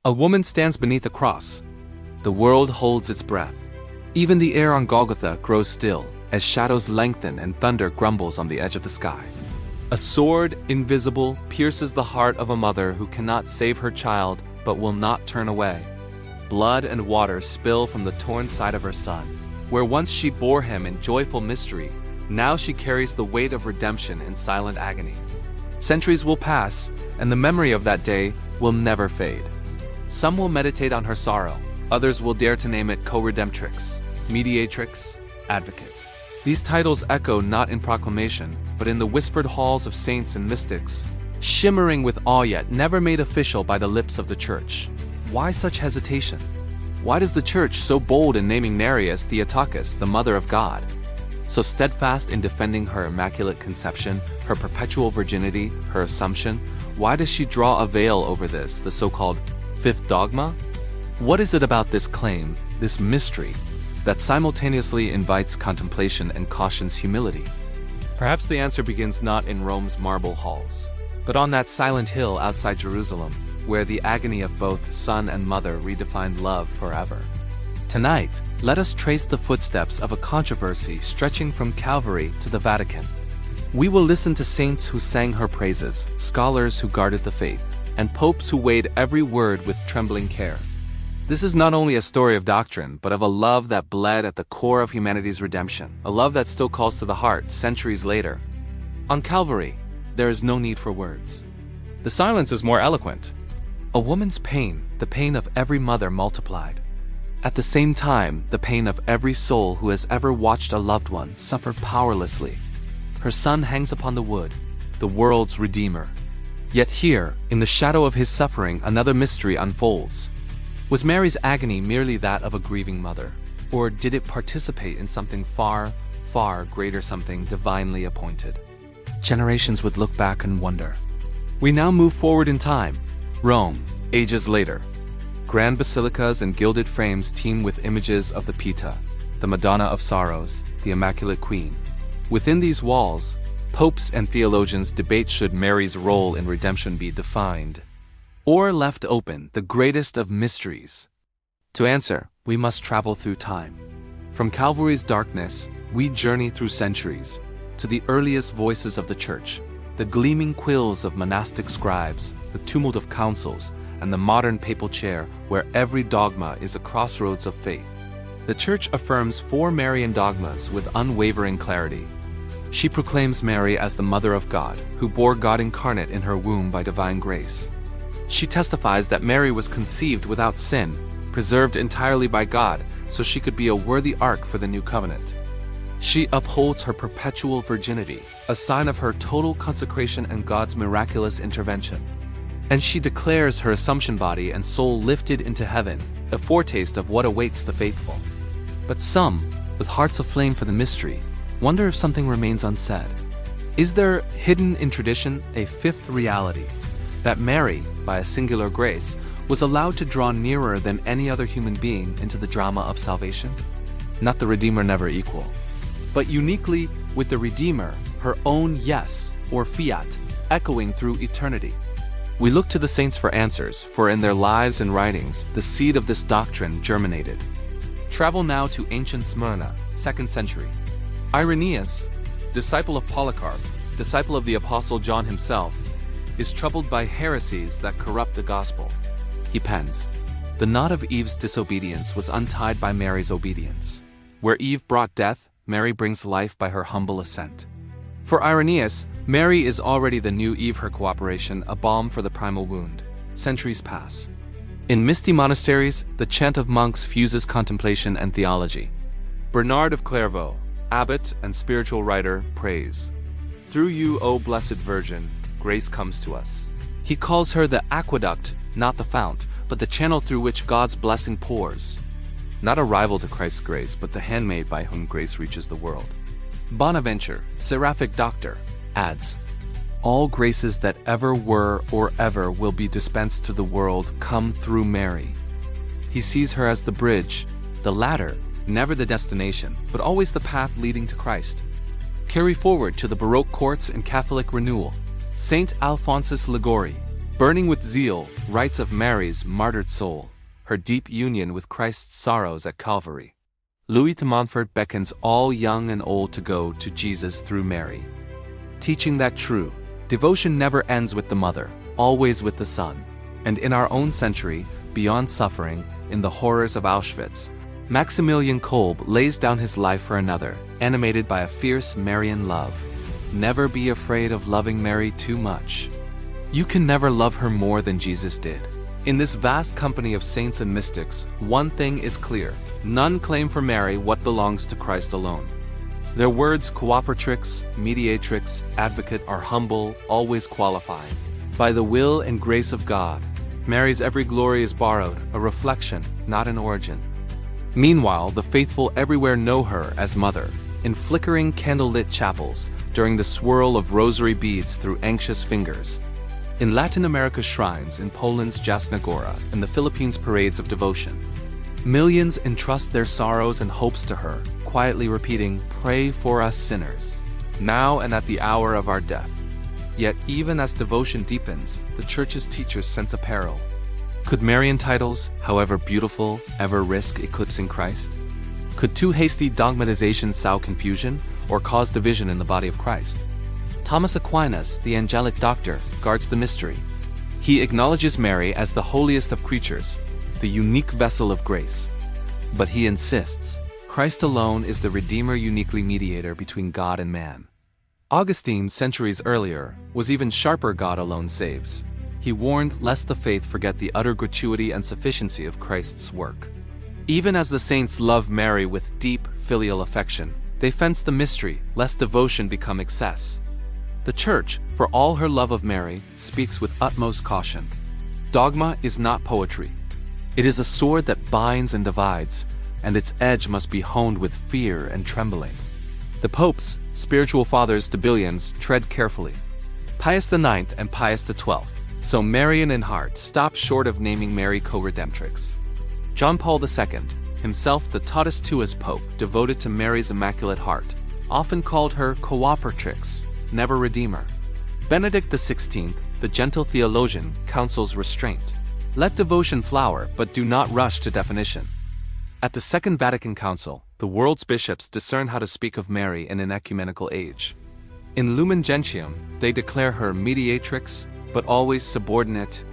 A woman stands beneath a cross. The world holds its breath. Even the air on Golgotha grows still as shadows lengthen and thunder grumbles on the edge of the sky. A sword, invisible, pierces the heart of a mother who cannot save her child but will not turn away. Blood and water spill from the torn side of her son. Where once she bore him in joyful mystery, now she carries the weight of redemption in silent agony. Centuries will pass, and the memory of that day will never fade. Some will meditate on her sorrow, others will dare to name it Co-Redemptrix, Mediatrix, Advocate. These titles echo not in proclamation, but in the whispered halls of saints and mystics, shimmering with awe yet never made official by the lips of the Church. Why such hesitation? Why does the Church so bold in naming Mary as Theotokos, the Mother of God? So steadfast in defending her immaculate conception, her perpetual virginity, her assumption? Why does she draw a veil over this, the so-called fifth dogma? What is it about this claim, this mystery, that simultaneously invites contemplation and cautions humility? Perhaps the answer begins not in Rome's marble halls, but on that silent hill outside Jerusalem, where the agony of both son and mother redefined love forever. Tonight, let us trace the footsteps of a controversy stretching from Calvary to the Vatican. We will listen to saints who sang her praises, scholars who guarded the faith, and popes who weighed every word with trembling care. This is not only a story of doctrine, but of a love that bled at the core of humanity's redemption, a love that still calls to the heart centuries later. On Calvary, there is no need for words. The silence is more eloquent. A woman's pain, the pain of every mother multiplied. At the same time, the pain of every soul who has ever watched a loved one suffer powerlessly. Her son hangs upon the wood, the world's Redeemer. Yet here, in the shadow of his suffering, another mystery unfolds. Was Mary's agony merely that of a grieving mother? Or did it participate in something far, far greater, something divinely appointed? Generations would look back and wonder. We now move forward in time. Rome, ages later. Grand basilicas and gilded frames teem with images of the Pietà, the Madonna of Sorrows, the Immaculate Queen. Within these walls, popes and theologians debate should Mary's role in redemption be defined, or left open, the greatest of mysteries. To answer, we must travel through time. From Calvary's darkness, we journey through centuries, to the earliest voices of the Church, the gleaming quills of monastic scribes, the tumult of councils, and the modern papal chair where every dogma is a crossroads of faith. The Church affirms 4 Marian dogmas with unwavering clarity. She proclaims Mary as the Mother of God, who bore God incarnate in her womb by divine grace. She testifies that Mary was conceived without sin, preserved entirely by God, so she could be a worthy ark for the new covenant. She upholds her perpetual virginity, a sign of her total consecration and God's miraculous intervention. And she declares her Assumption body and soul lifted into heaven, a foretaste of what awaits the faithful. But some, with hearts aflame for the mystery, wonder if something remains unsaid. Is there, hidden in tradition, a fifth reality? That Mary, by a singular grace, was allowed to draw nearer than any other human being into the drama of salvation? Not the Redeemer never equal, but uniquely with the Redeemer, her own yes, or fiat, echoing through eternity. We look to the saints for answers, for in their lives and writings, the seed of this doctrine germinated. Travel now to ancient Smyrna, 2nd century. Irenaeus, disciple of Polycarp, disciple of the Apostle John himself, is troubled by heresies that corrupt the gospel. He pens, "The knot of Eve's disobedience was untied by Mary's obedience. Where Eve brought death, Mary brings life by her humble assent." For Irenaeus, Mary is already the new Eve, her cooperation, a balm for the primal wound. Centuries pass. In misty monasteries, the chant of monks fuses contemplation and theology. Bernard of Clairvaux, abbot and spiritual writer, prays, "Through you, O Blessed Virgin, grace comes to us." He calls her the aqueduct, not the fount, but the channel through which God's blessing pours. Not a rival to Christ's grace, but the handmaid by whom grace reaches the world. Bonaventure, seraphic doctor, adds, "All graces that ever were or ever will be dispensed to the world come through Mary." He sees her as the bridge, the ladder, never the destination, but always the path leading to Christ. Carry forward to the Baroque courts and Catholic renewal. Saint Alphonsus Liguori, Burning with zeal, writes of Mary's martyred soul, her deep union with Christ's sorrows at Calvary. Louis de Montfort beckons all young and old to go to Jesus through Mary, teaching that true devotion never ends with the mother, always with the son. And in our own century, beyond suffering, in the horrors of Auschwitz, Maximilian Kolbe lays down his life for another, animated by a fierce Marian love. Never be afraid of loving Mary too much. You can never love her more than Jesus did. In this vast company of saints and mystics, one thing is clear: none claim for Mary what belongs to Christ alone. Their words Co-Redemptrix, Mediatrix, Advocate are humble, always qualified. By the will and grace of God, Mary's every glory is borrowed, a reflection, not an origin. Meanwhile, the faithful everywhere know her as Mother, in flickering candlelit chapels, during the swirl of rosary beads through anxious fingers, in Latin America's shrines, in Poland's Jasna Gora, and the Philippines' parades of devotion. Millions entrust their sorrows and hopes to her, quietly repeating, "Pray for us sinners, now and at the hour of our death." Yet even as devotion deepens, the Church's teachers sense a peril. Could Marian titles, however beautiful, ever risk eclipsing Christ? Could too hasty dogmatizations sow confusion, or cause division in the body of Christ? Thomas Aquinas, the angelic doctor, guards the mystery. He acknowledges Mary as the holiest of creatures, the unique vessel of grace. But he insists, Christ alone is the Redeemer, uniquely mediator between God and man. Augustine, centuries earlier, was even sharper: God alone saves. He warned lest the faith forget the utter gratuity and sufficiency of Christ's work. Even as the saints love Mary with deep filial affection, they fence the mystery lest devotion become excess. The Church, for all her love of Mary, speaks with utmost caution. Dogma is not poetry. It is a sword that binds and divides, and its edge must be honed with fear and trembling. The popes, spiritual fathers to billions, tread carefully. Pius IX and Pius XII, so Marian in heart, stopped short of naming Mary Co-Redemptrix. John Paul II, himself the Totus Tuus Pope, devoted to Mary's Immaculate Heart, often called her Co-Redemptrix, never Redeemer. Benedict XVI, the gentle theologian, counsels restraint. Let devotion flower, but do not rush to definition. At the Second Vatican Council, the world's bishops discern how to speak of Mary in an ecumenical age. In Lumen Gentium, they declare her mediatrix, but always subordinate,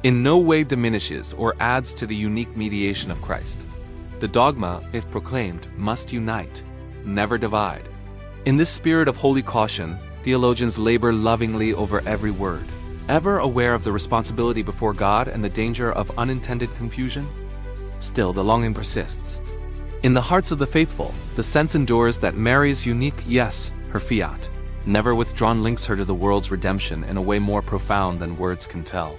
in no way diminishes or adds to the unique mediation of Christ. The dogma, if proclaimed, must unite, never divide. In this spirit of holy caution, theologians labor lovingly over every word, ever aware of the responsibility before God and the danger of unintended confusion. Still, the longing persists. In the hearts of the faithful, the sense endures that Mary's unique yes, her fiat, never withdrawn links her to the world's redemption in a way more profound than words can tell.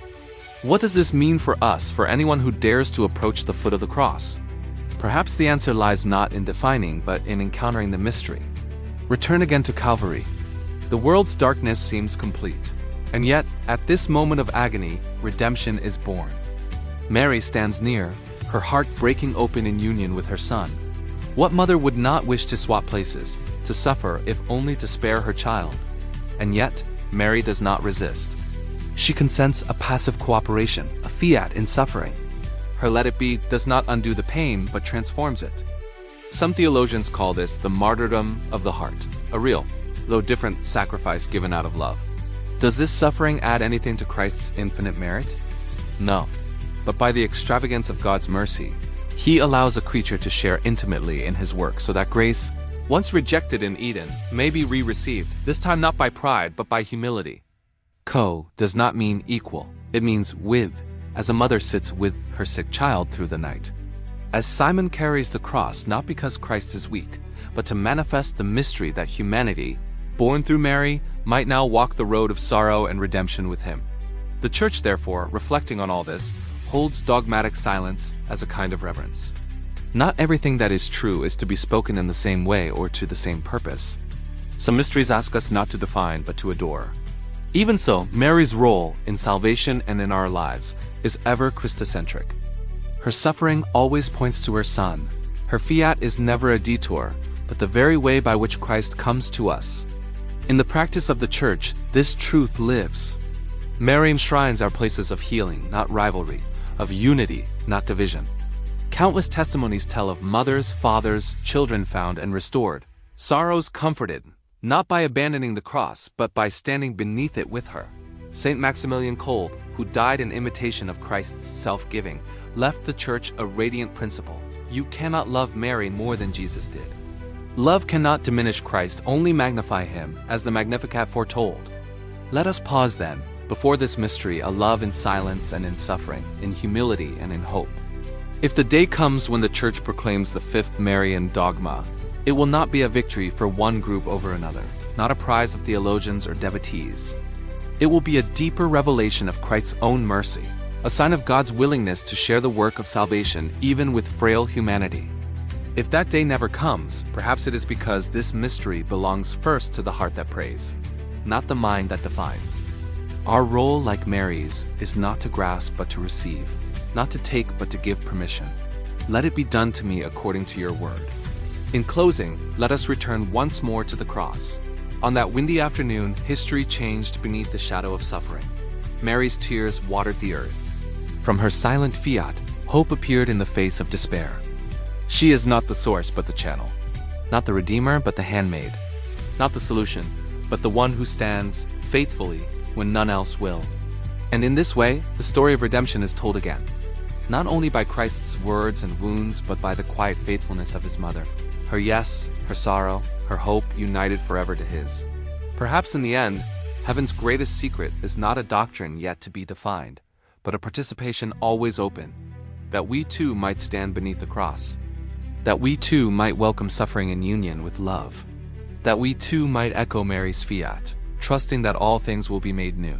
What does this mean for us, for anyone who dares to approach the foot of the cross? Perhaps the answer lies not in defining, but in encountering the mystery. Return again to Calvary. The world's darkness seems complete, and yet, at this moment of agony, redemption is born. Mary stands near, her heart breaking open in union with her Son. What mother would not wish to swap places, to suffer if only to spare her child? And yet, Mary does not resist. She consents a passive cooperation, a fiat in suffering. Her let it be does not undo the pain, but transforms it. Some theologians call this the martyrdom of the heart, a real, though different, sacrifice given out of love. Does this suffering add anything to Christ's infinite merit? No. But by the extravagance of God's mercy, He allows a creature to share intimately in His work so that grace, once rejected in Eden, may be re-received, this time not by pride but by humility. Co does not mean equal, it means with, as a mother sits with her sick child through the night. As Simon carries the cross not because Christ is weak, but to manifest the mystery that humanity, born through Mary, might now walk the road of sorrow and redemption with Him. The Church, therefore, reflecting on all this, holds dogmatic silence as a kind of reverence. Not everything that is true is to be spoken in the same way or to the same purpose. Some mysteries ask us not to define but to adore. Even so, Mary's role in salvation and in our lives is ever Christocentric. Her suffering always points to her Son. Her fiat is never a detour, but the very way by which Christ comes to us. In the practice of the Church, this truth lives. Marian shrines are places of healing, not rivalry, of unity, not division. Countless testimonies tell of mothers, fathers, children found and restored, sorrows comforted, not by abandoning the cross, but by standing beneath it with her. Saint Maximilian Kolbe, who died in imitation of Christ's self-giving, left the Church a radiant principle. You cannot love Mary more than Jesus did. Love cannot diminish Christ, only magnify him, as the Magnificat foretold. Let us pause then, before this mystery, a love in silence and in suffering, in humility and in hope. If the day comes when the Church proclaims the fifth Marian dogma, it will not be a victory for one group over another, not a prize of theologians or devotees. It will be a deeper revelation of Christ's own mercy, a sign of God's willingness to share the work of salvation even with frail humanity. If that day never comes, perhaps it is because this mystery belongs first to the heart that prays, not the mind that defines. Our role, like Mary's, is not to grasp but to receive, not to take but to give permission. Let it be done to me according to your word. In closing, let us return once more to the cross. On that windy afternoon, history changed beneath the shadow of suffering. Mary's tears watered the earth. From her silent fiat, hope appeared in the face of despair. She is not the source but the channel, not the redeemer but the handmaid, not the solution, but the one who stands faithfully when none else will. And in this way, the story of redemption is told again, not only by Christ's words and wounds, but by the quiet faithfulness of his mother. Her yes, her sorrow, her hope united forever to his. Perhaps in the end, heaven's greatest secret is not a doctrine yet to be defined, but a participation always open, that we too might stand beneath the cross, that we too might welcome suffering in union with love, that we too might echo Mary's fiat, trusting that all things will be made new.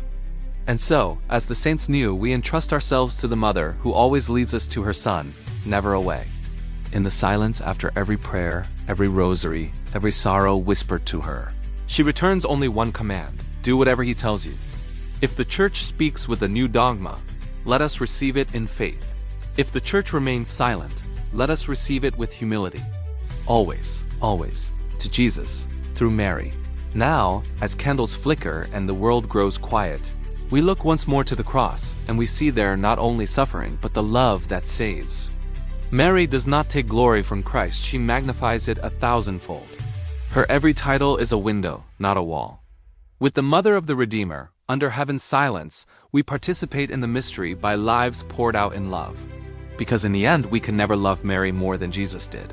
And so, as the saints knew, we entrust ourselves to the Mother who always leads us to her Son, never away. In the silence after every prayer, every rosary, every sorrow whispered to her, she returns only one command: do whatever he tells you. If the Church speaks with a new dogma, let us receive it in faith. If the Church remains silent, let us receive it with humility. Always, always, to Jesus, through Mary. Now, as candles flicker and the world grows quiet, we look once more to the cross, and we see there not only suffering, but the love that saves. Mary does not take glory from Christ, she magnifies it 1,000-fold. Her every title is a window, not a wall. With the Mother of the Redeemer, under heaven's silence, we participate in the mystery by lives poured out in love. Because in the end, we can never love Mary more than Jesus did.